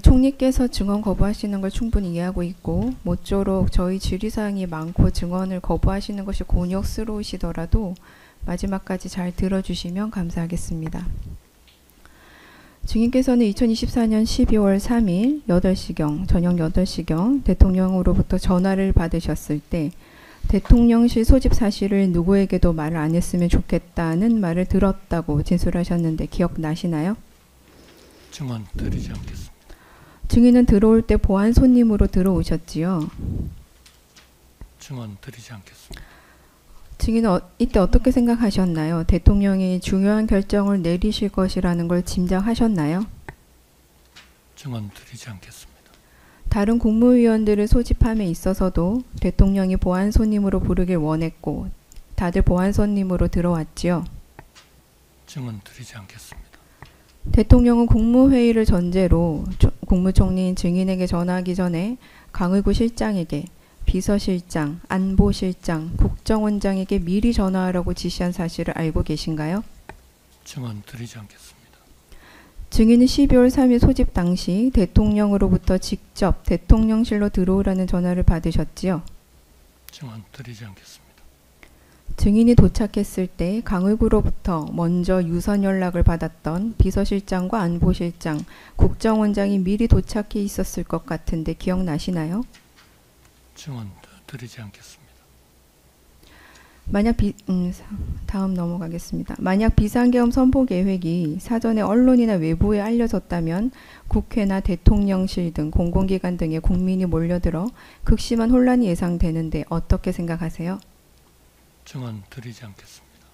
총리께서 증언 거부하시는 걸 충분히 이해하고 있고 모쪼록 저희 질의사항이 많고 증언을 거부하시는 것이 곤욕스러우시더라도 마지막까지 잘 들어주시면 감사하겠습니다. 증인께서는 2024년 12월 3일 8시경, 저녁 8시경 대통령으로부터 전화를 받으셨을 때 대통령실 소집 사실을 누구에게도 말을 안 했으면 좋겠다는 말을 들었다고 진술하셨는데 기억나시나요? 증언 드리지 않겠습니다. 증인은 들어올 때 보안 손님으로 들어오셨지요? 증언 드리지 않겠습니다. 증인은 이때 어떻게 생각하셨나요? 대통령이 중요한 결정을 내리실 것이라는 걸 짐작하셨나요? 증언 드리지 않겠습니다. 다른 국무위원들을 소집함에 있어서도 대통령이 보안 손님으로 부르길 원했고 다들 보안 손님으로 들어왔지요? 증언 드리지 않겠습니다. 대통령은 국무회의를 전제로 국무총리인 증인에게 전화하기 전에 강의구 실장에게 비서실장, 안보실장, 국정원장에게 미리 전화하라고 지시한 사실을 알고 계신가요? 증언 드리지 않겠습니다. 증인은 12월 3일 소집 당시 대통령으로부터 직접 대통령실로 들어오라는 전화를 받으셨지요? 증언 드리지 않겠습니다. 증인이 도착했을 때 강의구로부터 먼저 유선 연락을 받았던 비서실장과 안보실장, 국정원장이 미리 도착해 있었을 것 같은데 기억나시나요? 증언 드리지 않겠습니다. 만약 다음 넘어가겠습니다. 만약 비상계엄 선포 계획이 사전에 언론이나 외부에 알려졌다면 국회나 대통령실 등 공공기관 등에 국민이 몰려들어 극심한 혼란이 예상되는데 어떻게 생각하세요? 증언 드리지 않겠습니다.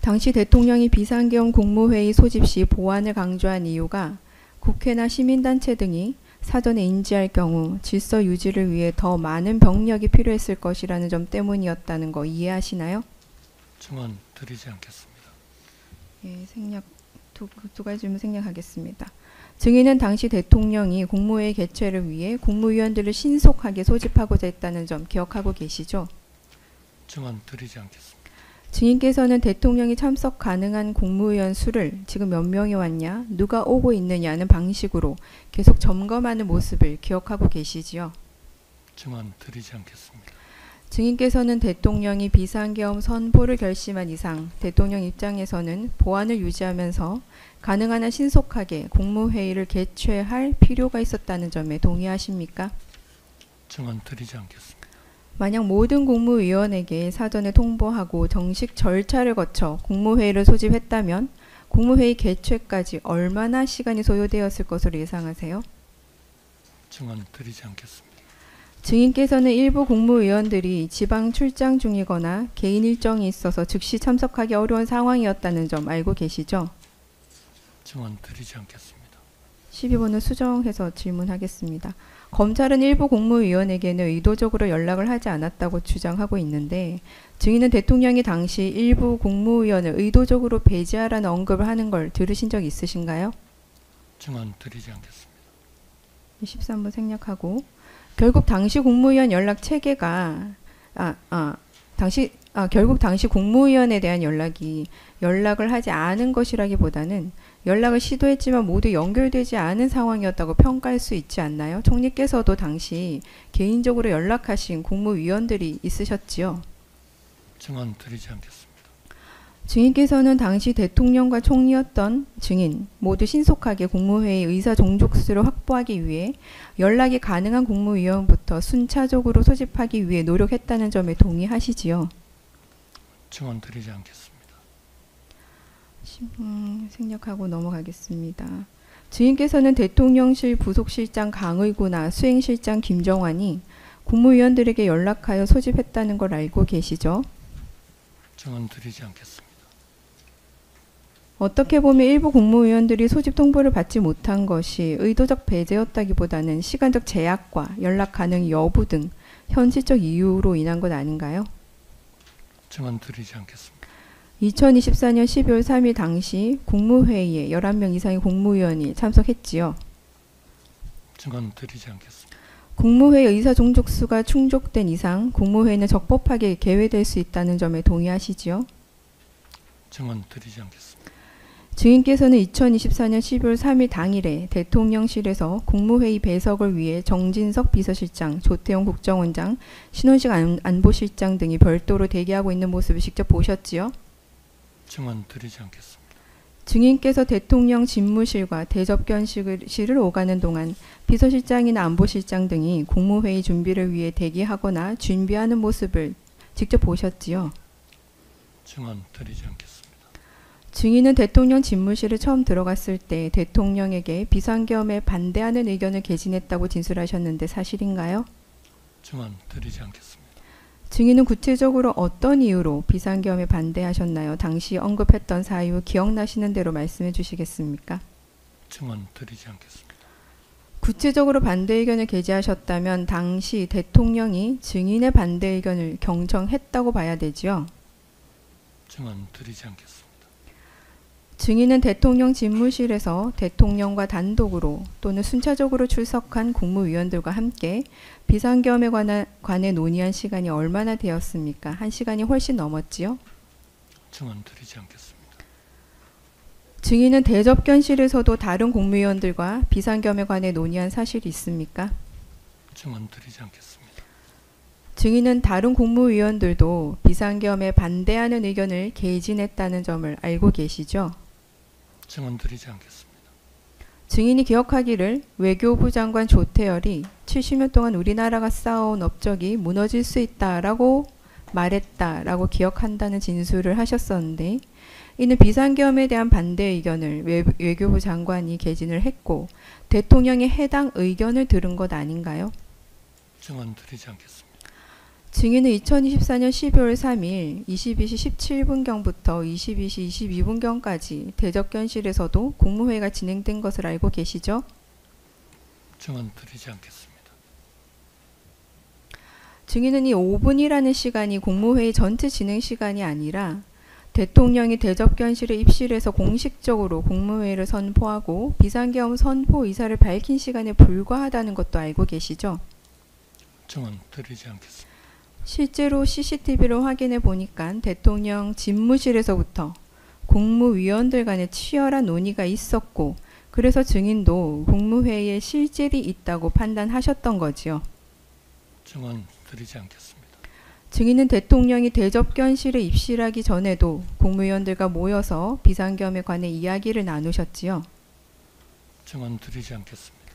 당시 대통령이 비상계엄 국무회의 소집 시 보안을 강조한 이유가 국회나 시민단체 등이 사전에 인지할 경우 질서 유지를 위해 더 많은 병력이 필요했을 것이라는 점 때문이었다는 거 이해하시나요? 증언 드리지 않겠습니다. 예, 두 가지 질문 생략하겠습니다. 증인은 당시 대통령이 국무회의 개최를 위해 국무위원들을 신속하게 소집하고자 했다는 점 기억하고 계시죠? 증언 드리지 않겠습니다. 증인께서는 대통령이 참석 가능한 국무위원 수를 지금 몇 명이 왔냐, 누가 오고 있느냐는 방식으로 계속 점검하는 모습을 기억하고 계시지요? 증언 드리지 않겠습니다. 증인께서는 대통령이 비상계엄 선포를 결심한 이상 대통령 입장에서는 보안을 유지하면서 가능한 한 신속하게 국무회의를 개최할 필요가 있었다는 점에 동의하십니까? 증언 드리지 않겠습니다. 만약 모든 국무위원에게 사전에 통보하고 정식 절차를 거쳐 국무회의를 소집했다면 국무회의 개최까지 얼마나 시간이 소요되었을 것으로 예상하세요? 증언 드리지 않겠습니다. 증인께서는 일부 국무위원들이 지방 출장 중이거나 개인 일정이 있어서 즉시 참석하기 어려운 상황이었다는 점 알고 계시죠? 증언 드리지 않겠습니다. 12번을 수정해서 질문하겠습니다. 검찰은 일부 국무위원에게는 의도적으로 연락을 하지 않았다고 주장하고 있는데 증인은 대통령이 당시 일부 국무위원을 의도적으로 배제하라는 언급을 하는 걸 들으신 적 있으신가요? 증언 드리지 않겠습니다. 13번 생략하고 결국 당시 국무위원 연락 체계가 결국 당시 국무위원에 대한 연락을 하지 않은 것이라기보다는 연락을 시도했지만 모두 연결되지 않은 상황이었다고 평가할 수 있지 않나요? 총리께서도 당시 개인적으로 연락하신 국무위원들이 있으셨지요? 증언 드리지 않겠습니다. 증인께서는 당시 대통령과 총리였던 증인 모두 신속하게 국무회의 의사 종족수를 확보하기 위해 연락이 가능한 국무위원부터 순차적으로 소집하기 위해 노력했다는 점에 동의하시지요? 증언 드리지 않겠습니다. 생략하고 넘어가겠습니다. 증인께서는 대통령실 부속실장 강의구나 수행실장 김정환이 국무위원들에게 연락하여 소집했다는 걸 알고 계시죠? 증언 드리지 않겠습니다. 어떻게 보면 일부 국무위원들이 소집 통보를 받지 못한 것이 의도적 배제였다기보다는 시간적 제약과 연락 가능 여부 등 현실적 이유로 인한 것 아닌가요? 증언 드리지 않겠습니다. 2024년 12월 3일 당시 국무회의에 11명 이상의 국무위원이 참석했지요. 증언 드리지 않겠습니다. 국무회의 의사 종족수가 충족된 이상 국무회의는 적법하게 개회될 수 있다는 점에 동의하시지요? 증언 드리지 않겠습니다. 증인께서는 2024년 12월 3일 당일에 대통령실에서 국무회의 배석을 위해 정진석 비서실장, 조태용 국정원장, 신원식 안보실장 등이 별도로 대기하고 있는 모습을 직접 보셨지요? 증언 드리지 않겠습니다. 증인께서 대통령 집무실과 대접견실을 오가는 동안 비서실장이나 안보실장 등이 국무회의 준비를 위해 대기하거나 준비하는 모습을 직접 보셨지요? 증언 드리지 않겠습니다. 증인은 대통령 집무실에 처음 들어갔을 때 대통령에게 비상계엄에 반대하는 의견을 개진했다고 진술하셨는데 사실인가요? 증언 드리지 않겠습니다. 증인은 구체적으로 어떤 이유로 비상계엄에 반대하셨나요? 당시 언급했던 사유 기억나시는 대로 말씀해 주시겠습니까? 증언 드리지 않겠습니다. 구체적으로 반대 의견을 게재하셨다면 당시 대통령이 증인의 반대 의견을 경청했다고 봐야 되지요. 증언 드리지 않겠습니다. 증인은 대통령 집무실에서 대통령과 단독으로 또는 순차적으로 출석한 국무위원들과 함께 비상계엄에 관해 논의한 시간이 얼마나 되었습니까? 1시간이 훨씬 넘었지요? 증언 드리지 않겠습니다. 증인은 대접견실에서도 다른 국무위원들과 비상계엄에 관해 논의한 사실이 있습니까? 증언 드리지 않겠습니다. 증인은 다른 국무위원들도 비상계엄에 반대하는 의견을 개진했다는 점을 알고 계시죠? 증언 드리지 않겠습니다. 증인이 기억하기를 외교부 장관 조태열이 70년 동안 우리나라가 쌓아온 업적이 무너질 수 있다라고 말했다라고 기억한다는 진술을 하셨었는데 이는 비상계엄에 대한 반대 의견을 외교부 장관이 개진을 했고 대통령의 해당 의견을 들은 것 아닌가요? 증언 드리지 않겠습니다. 증인은 2024년 12월 3일 22시 17분경부터 22시 22분경까지 대접견실에서도 국무회의가 진행된 것을 알고 계시죠? 증언 드리지 않겠습니다. 증인은 이 5분이라는 시간이 국무회의 전체 진행 시간이 아니라 대통령이 대접견실에 입실해서 공식적으로 국무회의를 선포하고 비상계엄 선포 의사를 밝힌 시간에 불과하다는 것도 알고 계시죠? 증언 드리지 않겠습니다. 실제로 CCTV를 확인해 보니까 대통령 집무실에서부터 국무위원들 간에 치열한 논의가 있었고 그래서 증인도 국무회의에 실질이 있다고 판단하셨던 거지요. 증언 드리지 않겠습니다. 증인은 대통령이 대접견실에 입실하기 전에도 국무위원들과 모여서 비상계엄에 관해 이야기를 나누셨지요. 증언 드리지 않겠습니다.